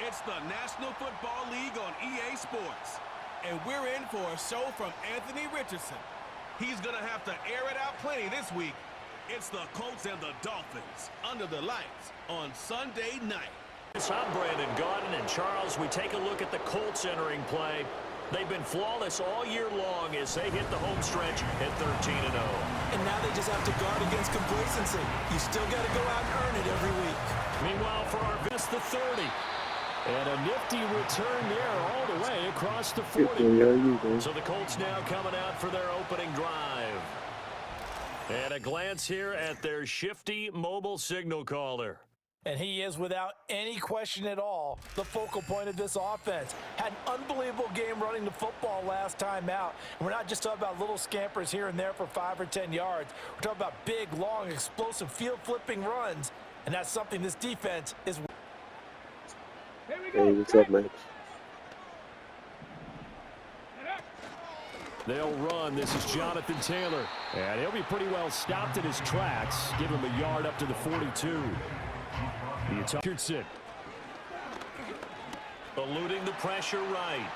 It's the National Football League on EA Sports. And we're in for a show from Anthony Richardson. He's going to have to air it out plenty this week. It's the Colts and the Dolphins under the lights on Sunday night. I'm Brandon Gaudin, and Charles, we take a look at the Colts entering play. They've been flawless all year long as they hit the home stretch at 13-0. And now they just have to guard against complacency. You still got to go out and earn it every week. Meanwhile, for our best, the 30. And a nifty return there all the way across the 40. So the Colts now coming out for their opening drive. And a glance here at their shifty mobile signal caller. And he is, without any question at all, the focal point of this offense. Had an unbelievable game running the football last time out. And we're not just talking about little scampers here and there for 5 or 10 yards. We're talking about big, long, explosive, field-flipping runs. And that's something this defense is. Hey, what's up, man? They'll run. This is Jonathan Taylor. And he'll be pretty well stopped in his tracks. Give him a yard up to the 42. Richardson. Eluding the pressure right.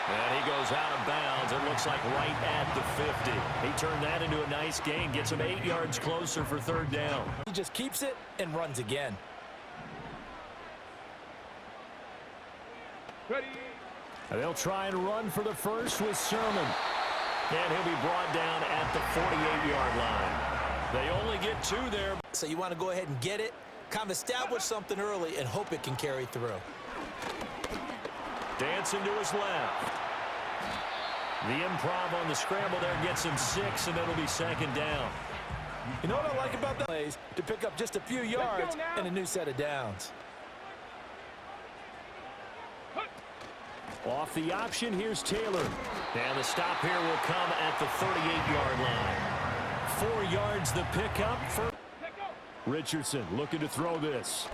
And he goes out of bounds. It looks like right at the 50. He turned that into a nice gain. Gets him 8 yards closer for third down. He just keeps it and runs again. Ready. And they'll try and run for the first with Sermon. And he'll be brought down at the 48-yard line. They only get 2 there. So you want to go ahead and get it, kind of establish something early, and hope it can carry through. Dancing to his left. The improv on the scramble there gets him 6, and it'll be second down. You know what I like about that? Plays to pick up just a few yards and a new set of downs. Off the option, here's Taylor. And the stop here will come at the 38-yard line. 4 yards the pickup for Richardson looking to throw this.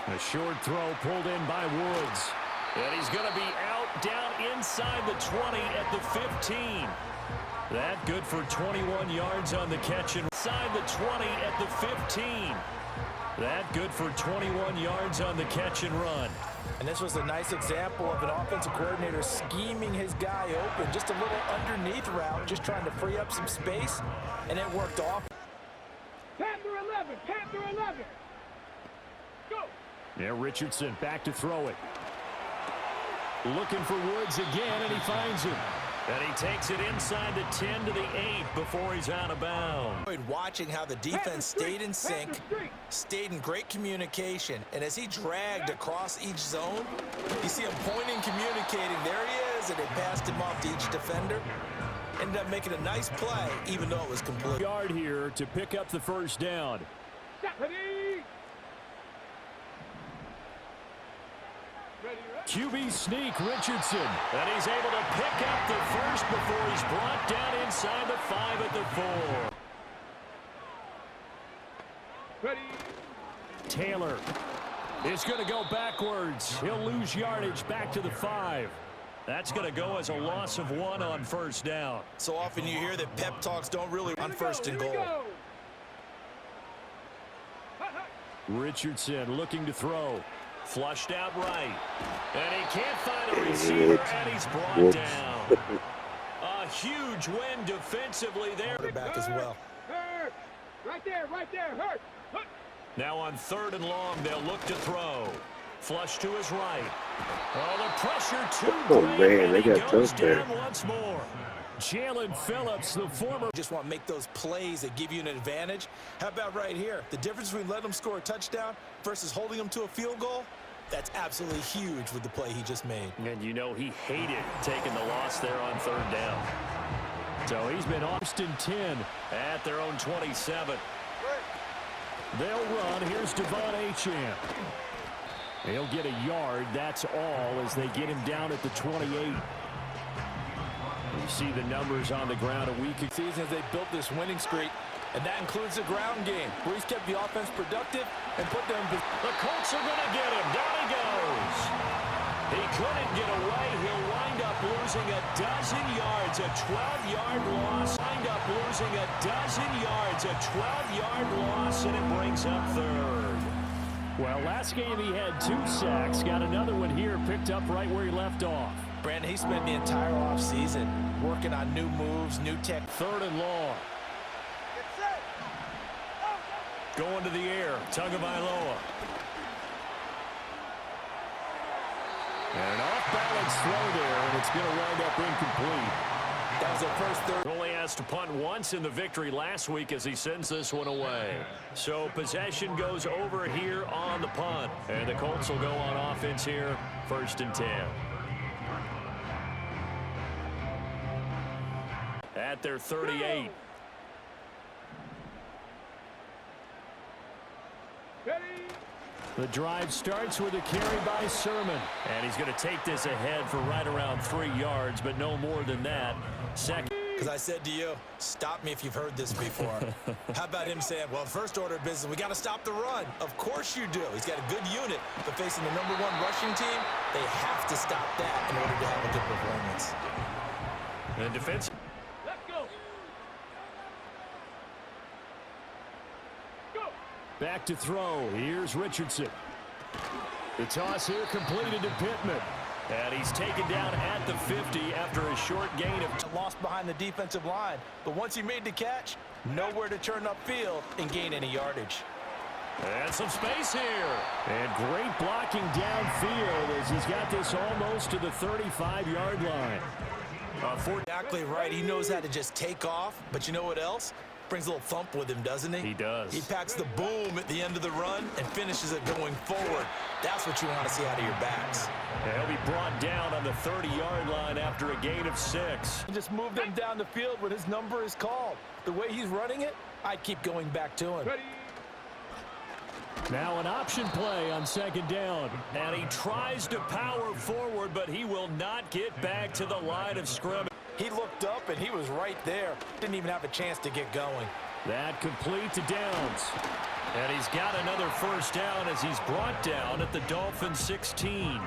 A short throw pulled in by Woods. And he's going to be out down inside the 20 at the 15. That good for 21 yards on the catch and inside the 20 at the 15. That good for 21 yards on the catch and run. And this was a nice example of an offensive coordinator scheming his guy open. Just a little underneath route, just trying to free up some space, and it worked off. Panther 11, Panther 11. Go. Yeah, Richardson back to throw it. Looking for Woods again, and he finds him. And he takes it inside the 10 to the 8 before he's out of bounds. Watching how the defense stayed in sync, stayed in great communication, and as he dragged across each zone, you see him pointing, communicating. There he is, and they passed him off to each defender. Ended up making a nice play, even though it was complete. Yard here to pick up the first down. QB sneak, Richardson. And he's able to pick up the first before he's brought down inside the 5 at the 4. Ready. Taylor is going to go backwards. He'll lose yardage back to the 5. That's going to go as a loss of 1 on first down. So often you hear that pep talks don't really on first and goal. Richardson looking to throw. Flushed out right. And he can't find a receiver, and he's brought down. A huge win defensively there. Back as well. Hurt. Right there, hurt. Now on 3rd and long, they'll look to throw. Flush to his right. Oh, the pressure too great, and he goes down once more. Jalen Phillips, the former. Just want to make those plays that give you an advantage. How about right here? The difference between letting them score a touchdown versus holding them to a field goal, that's absolutely huge with the play he just made. And you know he hated taking the loss there on 3rd down. So he's been Austin 10 at their own 27. They'll run. Here's Devon Achane. He'll get a yard. That's all as they get him down at the 28. You see the numbers on the ground a week ago. Seasons they built this winning streak, and that includes the ground game, where he's kept the offense productive and put them. The Colts are going to get him. Down he goes. He couldn't get away. He'll wind up losing a dozen yards. A 12-yard loss. Wind up losing a dozen yards. A 12-yard loss, and it brings up 3rd. Well, last game he had 2 sacks. Got another one here, picked up right where he left off. Brandon, he spent the entire offseason working on new moves, new tech. 3rd and long. Going to the air, Tagovailoa. And an off-balance throw there, and it's going to wind up incomplete. That was their first third. Only has to punt once in the victory last week as he sends this one away. So possession goes over here on the punt. And the Colts will go on offense here, 1st and 10. At their 38. Ready? The drive starts with a carry by Sermon. And he's going to take this ahead for right around 3 yards, but no more than that. Second. Because I said to you, stop me if you've heard this before. How about him saying, well, first order of business, we got to stop the run. Of course you do. He's got a good unit, but facing the #1 rushing team, they have to stop that in order to have a good performance. And defense. Let's go. Go. Back to throw. Here's Richardson. The toss here completed to Pittman. And he's taken down at the 50 after a short gain of. Lost behind the defensive line, but once he made the catch, nowhere to turn upfield and gain any yardage. And some space here. And great blocking downfield as he's got this almost to the 35-yard line. Exactly right. He knows how to just take off, but you know what else? Brings a little thump with him, doesn't he? He does. He packs the boom at the end of the run and finishes it going forward. That's what you want to see out of your backs. And he'll be brought down on the 30-yard line after a gain of 6. Just move them down the field when his number is called. The way he's running it, I'd keep going back to him. Ready? Now an option play on 2nd down. And he tries to power forward, but he will not get back to the line of scrimmage. He looked up, and he was right there. Didn't even have a chance to get going. That complete to Downs. And he's got another 1st down as he's brought down at the Dolphins 16.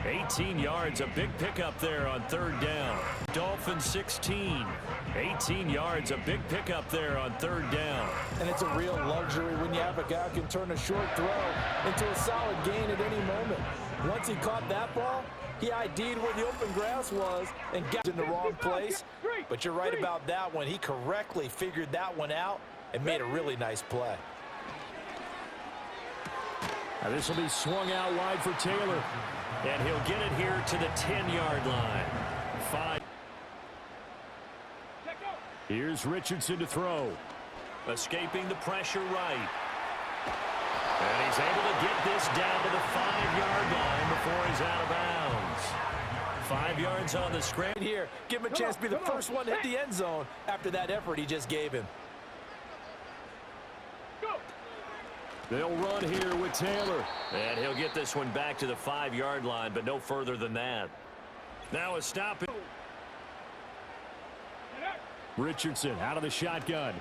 18 yards, a big pickup there on 3rd down. Dolphins 16. 18 yards, a big pickup there on 3rd down. And it's a real luxury when you have a guy who can turn a short throw into a solid gain at any moment. Once he caught that ball, he ID'd where the open grass was and got in the wrong place. But you're right about that one. He correctly figured that one out and made a really nice play. Now this will be swung out wide for Taylor. And he'll get it here to the 10-yard line. 5. Here's Richardson to throw. Escaping the pressure right. And he's able to get this down to the 5-yard line before he's out of bounds. 5 yards on the scramble. Here, give him a chance to be the first one to hit the end zone after that effort he just gave him. They'll run here with Taylor. And he'll get this one back to the 5-yard line, but no further than that. Now a stop. Richardson out of the shotgun.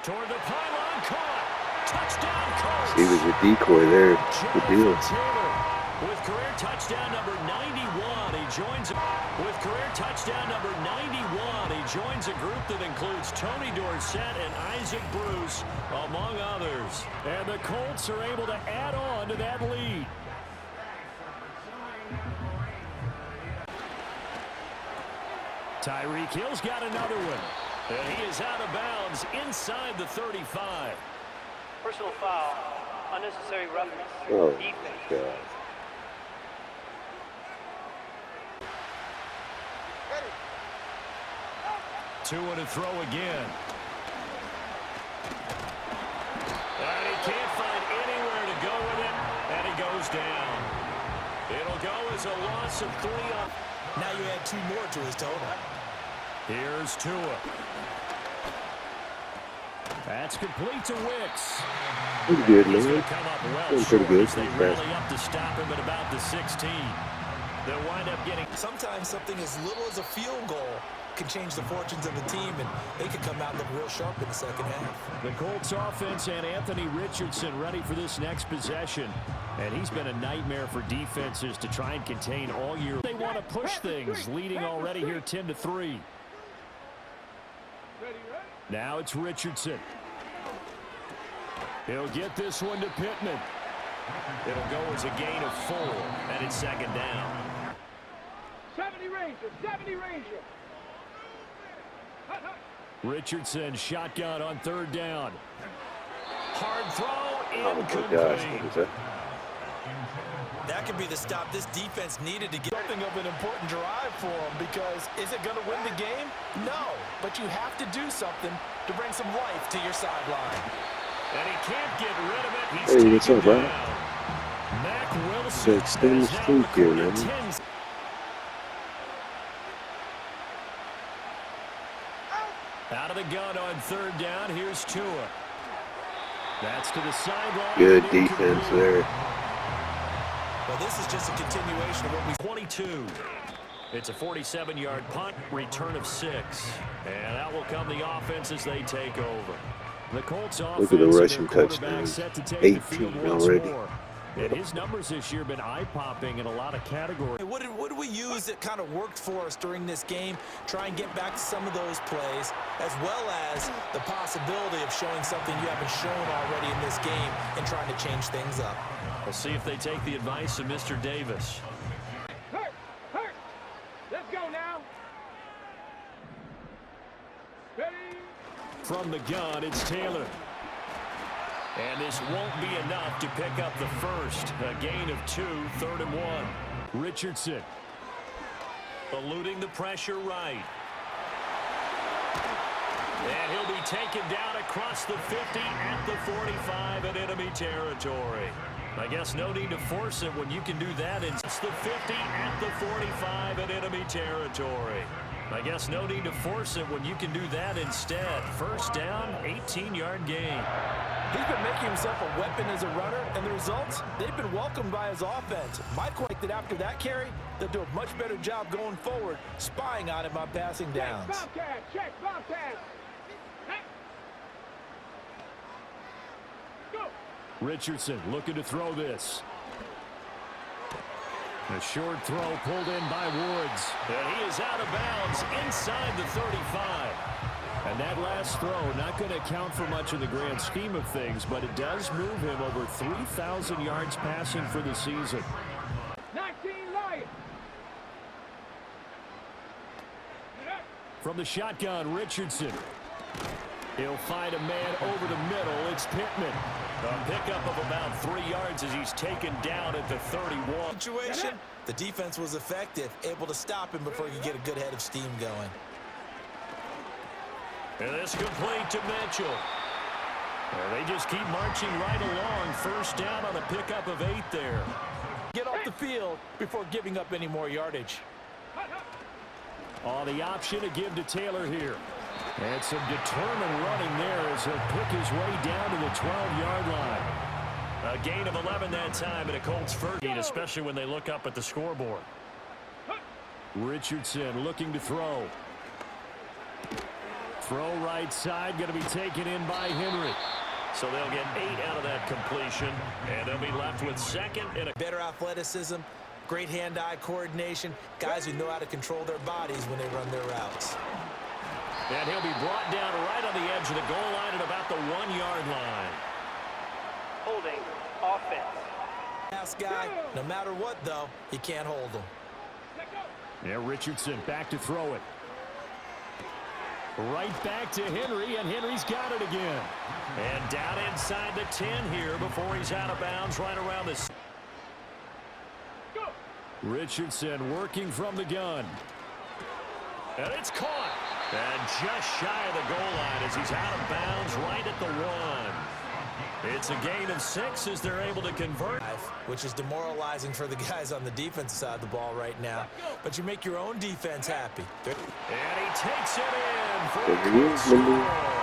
Toward the pylon, caught. Touchdown, Colts. He was a decoy there. Good deal. Taylor with career touchdown number 91. He joins with career touchdown number 91. He joins a group that includes Tony Dorsett and Isaac Bruce, among others. And the Colts are able to add on to that lead. Tyreek Hill's got another one. And he is out of bounds inside the 35. Personal foul, unnecessary roughness, Oh, defense. God. Two and a throw again. And he can't find anywhere to go with it, and he goes down. It'll go as a loss of 3 on. Now you add 2 more to his total. Here's Tua. That's complete to Wicks. Pretty good, He's going man. to come up well Doing short pretty good. as they rally up to stop him at about the 16. They'll wind up getting. Sometimes something as little as a field goal can change the fortunes of the team, and they could come out and look real sharp in the second half. The Colts offense and Anthony Richardson ready for this next possession. And he's been a nightmare for defenses to try and contain all year. They want to push things, leading already here 10-3. Now it's Richardson. He'll get this one to Pittman. It'll go as a gain of 4, and it's second down. 70 Ranger, 70 Ranger. Richardson shotgun on third down. Hard throw, Oh my incomplete. gosh, what is that? That could be the stop this defense needed to get something of an important drive for them, because is it going to win the game? No, but you have to do something to bring some life to your sideline. And he can't get rid of it. He's Hey, what's taken up, bro? down. Mac Wilson It's extend has the now streak here, recorded man. 10. Out of the gun on third down. Here's Tua. That's to the sideline. Good defense there. Well, this is just a continuation of what we 22. It's a 47-yard punt, return of 6. And out will come the offense as they take over. The Colts offense, Look at the and rushing their quarterback touchdowns. set to take 18 the field once already. more. And his numbers this year have been eye-popping in a lot of categories. What did we use that kind of worked for us during this game? Try and get back to some of those plays, as well as the possibility of showing something you haven't shown already in this game and trying to change things up. We'll see if they take the advice of Mr. Davis. Hurt, hurt. Let's go now. Ready? From the gun, it's Taylor. And this won't be enough to pick up the first. A gain of 2, 3rd and 1. Richardson eluding the pressure right. And he'll be taken down across the 50 at the 45 in enemy territory. I guess no need to force it when you can do that. It's the 50 at the 45 in enemy territory. I guess no need to force it when you can do that instead. First down, 18-yard gain. He's been making himself a weapon as a runner, and the results, they've been welcomed by his offense. Mike White that after that carry, they'll do a much better job going forward, spying on him on passing downs. Bobcat, check, Bobcat. Go. Richardson looking to throw this. A short throw pulled in by Woods. And he is out of bounds inside the 35. And that last throw not going to count for much in the grand scheme of things, but it does move him over 3,000 yards passing for the season. 19 Lions. From the shotgun, Richardson. He'll find a man over the middle. It's Pittman. A pickup of about 3 yards as he's taken down at the 31. Situation, the defense was effective, able to stop him before he could get a good head of steam going. And this complete to Mitchell. And they just keep marching right along. First down on a pickup of 8 there. Get off the field before giving up any more yardage. On the option to give to Taylor here. And some determined running there as he'll pick his way down to the 12-yard line. A gain of 11 that time in a Colts first, especially when they look up at the scoreboard. Richardson looking to throw. Throw right side, going to be taken in by Henry. So they'll get 8 out of that completion, and they'll be left with second and a Better athleticism, great hand-eye coordination, guys who know how to control their bodies when they run their routes. And he'll be brought down right on the edge of the goal line at about the 1-yard line. Holding offense. Last guy, no matter what, though, he can't hold him. Yeah, Richardson back to throw it. Right back to Henry, and Henry's got it again. And down inside the 10 here before he's out of bounds right around the... Richardson working from the gun. And it's caught. And just shy of the goal line as he's out of bounds right at the 1. It's a gain of 6 as they're able to convert. Which is demoralizing for the guys on the defensive side of the ball right now. But you make your own defense happy. And he takes it in for And a he is number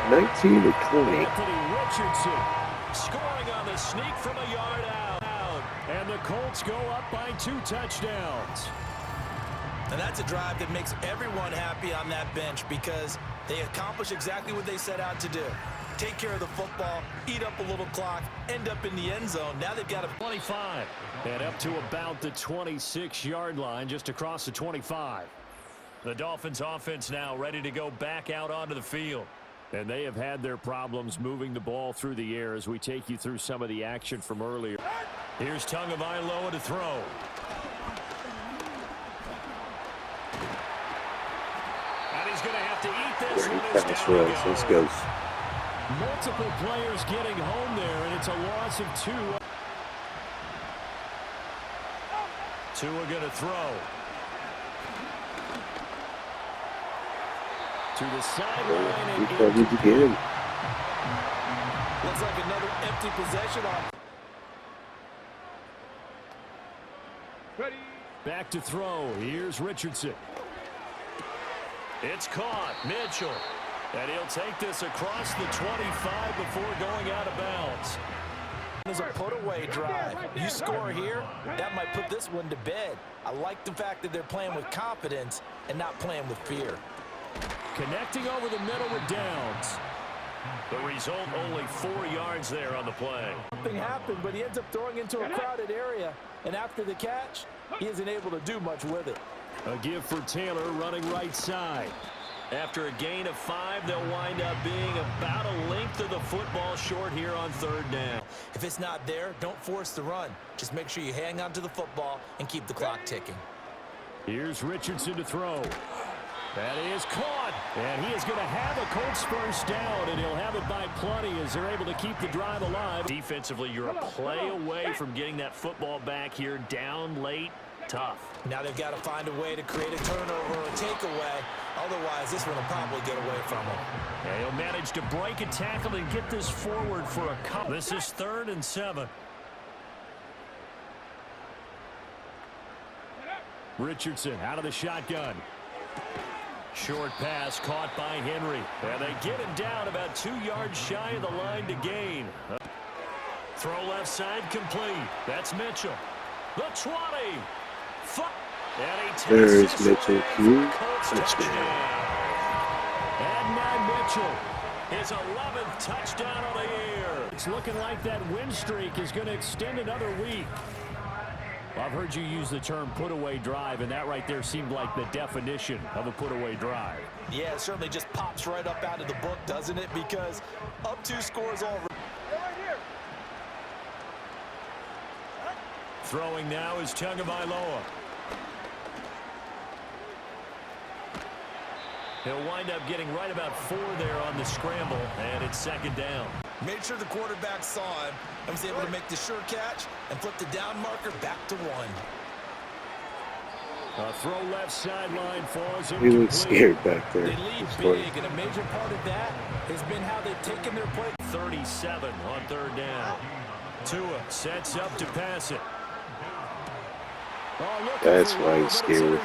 19 or 20. Anthony Richardson scoring on the sneak from a yard out. And the Colts go up by 2 touchdowns. And that's a drive that makes everyone happy on that bench because they accomplish exactly what they set out to do. Take care of the football, eat up a little clock, end up in the end zone. Now they've got a 25. And up to about the 26-yard line, just across the 25. The Dolphins offense now ready to go back out onto the field. And they have had their problems moving the ball through the air as we take you through some of the action from earlier. Here's Tagovailoa to throw. And he's going to have to eat this one. Pass rush. Let's go. Multiple players getting home there, and it's a loss of 2. Tua going to throw. To the sideline. We covered again. Looks like another empty possession on. Ready. Back to throw. Here's Richardson. It's caught. Mitchell. And he'll take this across the 25 before going out of bounds. There's a put-away drive. You score here, that might put this one to bed. I like the fact that they're playing with confidence and not playing with fear. Connecting over the middle with Downs. The result, only 4 yards there on the play. Something happened, but he ends up throwing into a crowded area, and after the catch, he isn't able to do much with it. A give for Taylor running right side. After a gain of 5, they'll wind up being about a length of the football short here on 3rd down. If it's not there, don't force the run. Just make sure you hang on to the football and keep the clock ticking. Here's Richardson to throw. That is caught. And he is going to have a Colts first down, and he'll have it by plenty as they're able to keep the drive alive. Defensively, you're a play away from getting that football back here down late. Tough. Now they've got to find a way to create a turnover or a takeaway. Otherwise, this one will probably get away from him. And he'll manage to break a tackle and get this forward for a couple. This is 3rd and 7. Richardson out of the shotgun. Short pass caught by Henry. And they get him down about 2 yards shy of the line to gain. Throw left side complete. That's Mitchell. The 20. There's Mitchell. Touchdown. And now Mitchell, his 11th touchdown of the year. It's looking like that win streak is going to extend another week. I've heard you use the term put-away drive, and that right there seemed like the definition of a put-away drive. Yeah, it certainly just pops right up out of the book, doesn't it? Because up 2 scores already. Throwing now is Tagovailoa. He'll wind up getting right about 4 there on the scramble, and it's 2nd down. Made sure the quarterback saw him and was able to make the sure catch and flip the down marker back to 1. A throw left sideline falls He incomplete. looks scared back there. They lead big, and a major part of that has been how they've taken their play. 37 on 3rd down. Tua sets up to pass it. Oh, That's why he's scared.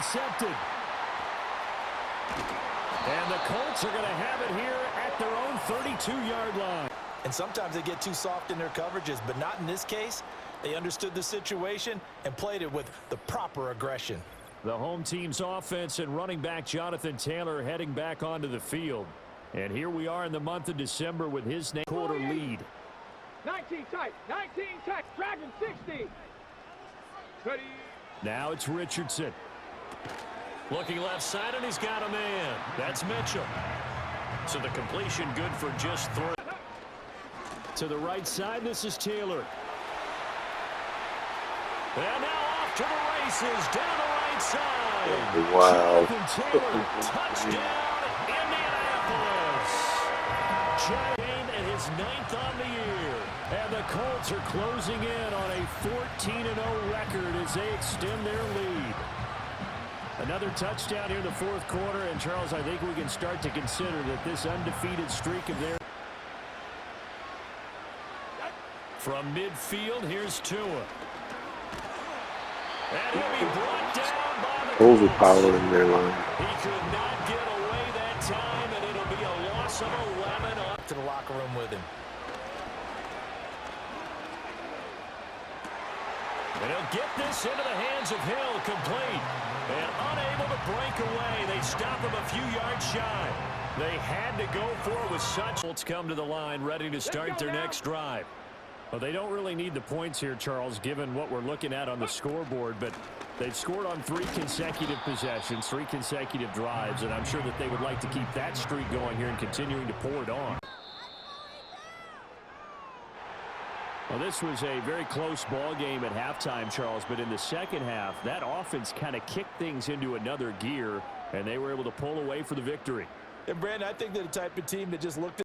And the Colts are going to have it here at their own 32-yard line. And sometimes they get too soft in their coverages, but not in this case. They understood the situation and played it with the proper aggression. The home team's offense and running back Jonathan Taylor heading back onto the field. And here we are in the month of December with his quarter lead. 19 tight. 19 tight. Dragon 60. Ready. Now it's Richardson. Looking left side, and he's got a man. That's Mitchell. So the completion good for just 3. To the right side, this is Taylor. And now off to the races, down the right side. Wow. Taylor, touchdown, Indianapolis. Giant game and his 9th on the year. And the Colts are closing in on a 14-0 record as they extend their lead. Another touchdown here in the 4th quarter, and Charles, I think we can start to consider that this undefeated streak of theirs. From midfield, here's Tua. And he'll be brought down by the Overpowering their line. He could not get away that time, and it'll be a loss of 11 on To the locker room with him. And he'll get this into the hands of Hill, complete. And unable to break away. They stop him a few yards shy. They had to go for it with such. Colts come to the line, ready to start their next drive. Well, they don't really need the points here, Charles, given what we're looking at on the scoreboard. But they've scored on 3 consecutive possessions, 3 consecutive drives. And I'm sure that they would like to keep that streak going here and continuing to pour it on. Well, this was a very close ball game at halftime, Charles, but in the second half, that offense kind of kicked things into another gear, and they were able to pull away for the victory. And, Brandon, I think they're the type of team that just looked at